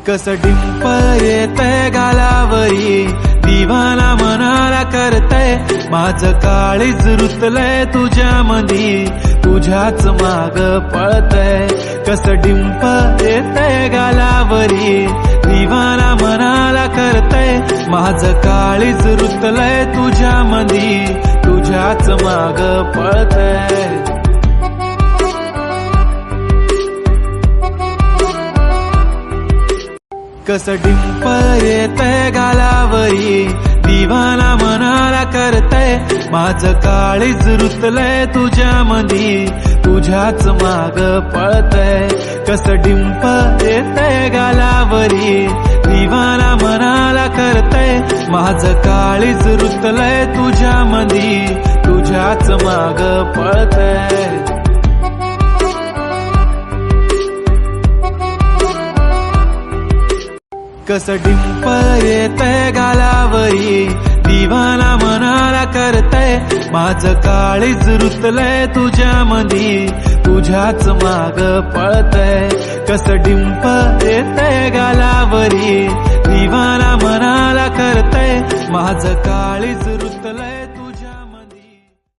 कस डिंपल येतंय गालावरी, दिवाना मनाला करतय, माझं काळीज रुतलंय तुझ्या मधी, तुझ्याच माग पळतय। कस डिंपल येतंय गालावरी, दिवाना मनाला करतय, माझं काळीज रुतलंय तुझ्या मधी, तुझ्याच माग पळतय। कस डिंपल येतंय गालावरी, दिवाना मनाला करतय, माझं काळीज रुतलंय तुझ्या मधी, तुझ्याच माग पळतय। कस डिंपल येतंय गालावरी, दिवाना मनाला करतय, माझं काळीज रुतलंय तुझ्या मधी, तुझ्याच माग पळतय। कस डिंपल येतंय गालावरी, दिवाना मनाला करतय, माझं काळीज रुतलंय तुझ्या मधी, तुझ्याच माग पळतय। कस डिंपल येतंय गालावरी,